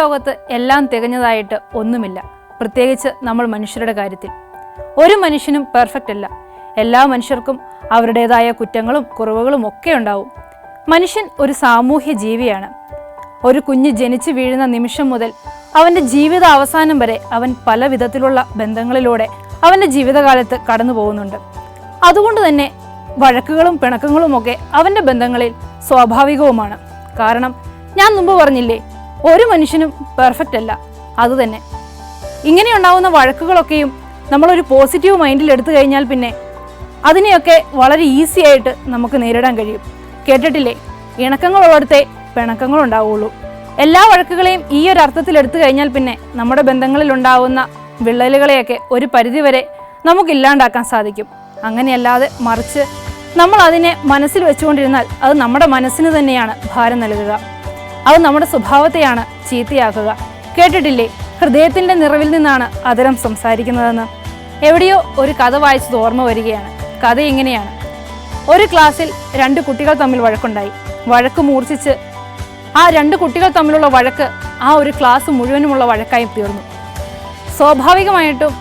ലോകത്ത് എല്ലാം തികഞ്ഞതായിട്ട് ഒന്നുമില്ല, പ്രത്യേകിച്ച് നമ്മൾ മനുഷ്യരുടെ കാര്യത്തിൽ. ഒരു മനുഷ്യനും പെർഫെക്റ്റ് അല്ല. എല്ലാ മനുഷ്യർക്കും അവരുടേതായ കുറ്റങ്ങളും കുറവുകളും ഒക്കെ ഉണ്ടാവും. മനുഷ്യൻ ഒരു സാമൂഹ്യ ജീവിയാണ്. ഒരു കുഞ്ഞ് ജനിച്ചു വീഴുന്ന നിമിഷം മുതൽ അവൻ്റെ ജീവിത അവസാനം വരെ അവൻ പല വിധത്തിലുള്ള ബന്ധങ്ങളിലൂടെ അവൻ്റെ ജീവിതകാലത്ത് കടന്നു പോകുന്നുണ്ട്. അതുകൊണ്ട് തന്നെ വഴക്കുകളും പിണക്കങ്ങളുമൊക്കെ അവൻ്റെ ബന്ധങ്ങളിൽ സ്വാഭാവികവുമാണ്. കാരണം ഞാൻ മുമ്പ് പറഞ്ഞില്ലേ, ഒരു മനുഷ്യനും പെർഫെക്റ്റ് അല്ല. അതുതന്നെ ഇങ്ങനെയുണ്ടാവുന്ന വഴക്കുകളൊക്കെയും നമ്മളൊരു പോസിറ്റീവ് മൈൻഡിൽ എടുത്തു കഴിഞ്ഞാൽ പിന്നെ അതിനെയൊക്കെ വളരെ ഈസി ആയിട്ട് നമുക്ക് നേരിടാൻ കഴിയും. കേട്ടിട്ടില്ലേ, ഇണക്കങ്ങളുള്ളിടത്തേ പിണക്കങ്ങളുണ്ടാവുള്ളൂ. എല്ലാ വഴക്കുകളെയും ഈ ഒരു അർത്ഥത്തിൽ എടുത്തു കഴിഞ്ഞാൽ പിന്നെ നമ്മുടെ ബന്ധങ്ങളിൽ ഉണ്ടാവുന്ന വിള്ളലുകളെയൊക്കെ ഒരു പരിധിവരെ നമുക്കില്ലാണ്ടാക്കാൻ സാധിക്കും. അങ്ങനെയല്ലാതെ മറിച്ച് നമ്മൾ അതിനെ മനസ്സിൽ വെച്ചുകൊണ്ടിരുന്നാൽ അത് നമ്മുടെ മനസ്സിന് തന്നെയാണ് ഭാരം നൽകുക. അത് നമ്മുടെ സ്വഭാവത്തെയാണ് ചീത്തയാക്കുക. കേട്ടിട്ടില്ലേ, ഹൃദയത്തിൻ്റെ നിറവിൽ നിന്നാണ് അതരം സംസാരിക്കുന്നതെന്ന്. എവിടെയോ ഒരു കഥ വായിച്ചത് ഓർമ്മ വരികയാണ്. കഥ ഇങ്ങനെയാണ്: ഒരു ക്ലാസ്സിൽ 2 കുട്ടികൾ തമ്മിൽ വഴക്കുണ്ടായി. വഴക്ക് മൂർച്ഛിച്ച് ആ 2 കുട്ടികൾ തമ്മിലുള്ള വഴക്ക് ആ ഒരു ക്ലാസ് മുഴുവനുമുള്ള വഴക്കായി തീർന്നു. സ്വാഭാവികമായിട്ടും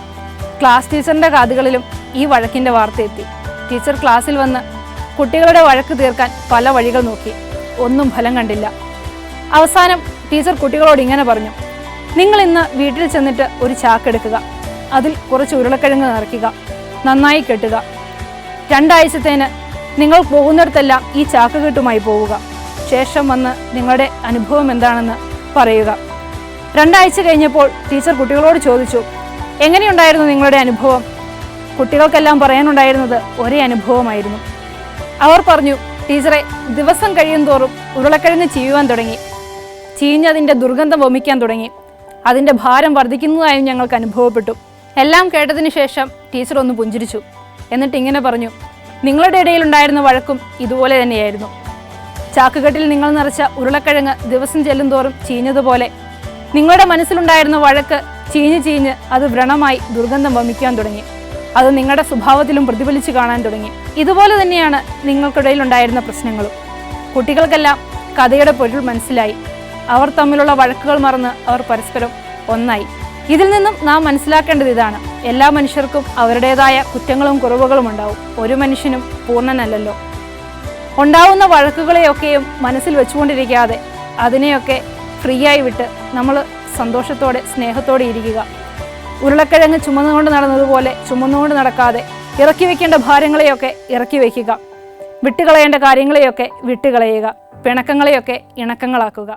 ക്ലാസ് ടീച്ചറിൻ്റെ കാതുകളിലും ഈ വഴക്കിൻ്റെ വാർത്ത എത്തി. ടീച്ചർ ക്ലാസ്സിൽ വന്ന് കുട്ടികളുടെ വഴക്ക് തീർക്കാൻ പല വഴികൾ നോക്കി. ഒന്നും ഫലം കണ്ടില്ല. അവസാനം ടീച്ചർ കുട്ടികളോട് ഇങ്ങനെ പറഞ്ഞു: നിങ്ങൾ ഇന്ന് വീട്ടിൽ ചെന്നിട്ട് ഒരു ചാക്കെടുക്കുക, അതിൽ കുറച്ച് ഉരുളക്കിഴങ്ങ് നിറയ്ക്കുക, നന്നായി കെട്ടുക. 2 ആഴ്ചത്തേന് നിങ്ങൾ പോകുന്നിടത്തെല്ലാം ഈ ചാക്കുകെട്ടുമായി പോവുക. ശേഷം വന്ന് നിങ്ങളുടെ അനുഭവം എന്താണെന്ന് പറയുക. 2 ആഴ്ച കഴിഞ്ഞപ്പോൾ ടീച്ചർ കുട്ടികളോട് ചോദിച്ചു, എങ്ങനെയുണ്ടായിരുന്നു നിങ്ങളുടെ അനുഭവം? കുട്ടികൾക്കെല്ലാം പറയാനുണ്ടായിരുന്നത് ഒരേ അനുഭവമായിരുന്നു. അവർ പറഞ്ഞു, ടീച്ചറെ, ദിവസം കഴിയും തോറും ഉരുളക്കിഴങ്ങ് ചീയുവാൻ തുടങ്ങി. ചീഞ്ഞതിൻ്റെ ദുർഗന്ധം വമിക്കാൻ തുടങ്ങി. അതിൻ്റെ ഭാരം വർദ്ധിക്കുന്നതായും ഞങ്ങൾക്ക് അനുഭവപ്പെട്ടു. എല്ലാം കേട്ടതിന് ശേഷം ടീച്ചർ ഒന്ന് പുഞ്ചിരിച്ചു. എന്നിട്ട് ഇങ്ങനെ പറഞ്ഞു, നിങ്ങളുടെ ഇടയിലുണ്ടായിരുന്ന വഴക്കും ഇതുപോലെ തന്നെയായിരുന്നു. ചാക്കുകെട്ടിൽ നിങ്ങൾ നിറച്ച ഉരുളക്കിഴങ്ങ് ദിവസം ചെല്ലുന്തോറും ചീഞ്ഞതുപോലെ നിങ്ങളുടെ മനസ്സിലുണ്ടായിരുന്ന വഴക്ക് ചീഞ്ഞ് അത് വ്രണമായി ദുർഗന്ധം വമിക്കാൻ തുടങ്ങി. അത് നിങ്ങളുടെ സ്വഭാവത്തിലും പ്രതിഫലിച്ച് കാണാൻ തുടങ്ങി. ഇതുപോലെ തന്നെയാണ് നിങ്ങൾക്കിടയിലുണ്ടായിരുന്ന പ്രശ്നങ്ങളും. കുട്ടികൾക്കെല്ലാം കഥയുടെ പൊരുൾ മനസ്സിലായി. അവർ തമ്മിലുള്ള വഴക്കുകൾ മറന്ന് അവർ പരസ്പരം ഒന്നായി. ഇതിൽ നിന്നും നാം മനസ്സിലാക്കേണ്ടത് ഇതാണ്: എല്ലാ മനുഷ്യർക്കും അവരുടേതായ കുറ്റങ്ങളും കുറവുകളും ഉണ്ടാവും. ഒരു മനുഷ്യനും പൂർണ്ണനല്ലല്ലോ. ഉണ്ടാവുന്ന വഴക്കുകളെയൊക്കെയും മനസ്സിൽ വെച്ചുകൊണ്ടിരിക്കാതെ അതിനെയൊക്കെ ഫ്രീ ആയി വിട്ട് നമ്മൾ സന്തോഷത്തോടെ സ്നേഹത്തോടെ ഇരിക്കുക. ഉരുളക്കിഴങ്ങ് ചുമന്നുകൊണ്ട് നടന്നതുപോലെ ചുമന്നുകൊണ്ട് നടക്കാതെ ഇറക്കി വയ്ക്കേണ്ട ഭാരങ്ങളെയൊക്കെ ഇറക്കി വയ്ക്കുക. വിട്ടുകളയേണ്ട കാര്യങ്ങളെയൊക്കെ വിട്ടുകളയുക. പിണക്കങ്ങളെയൊക്കെ ഇണക്കങ്ങളാക്കുക.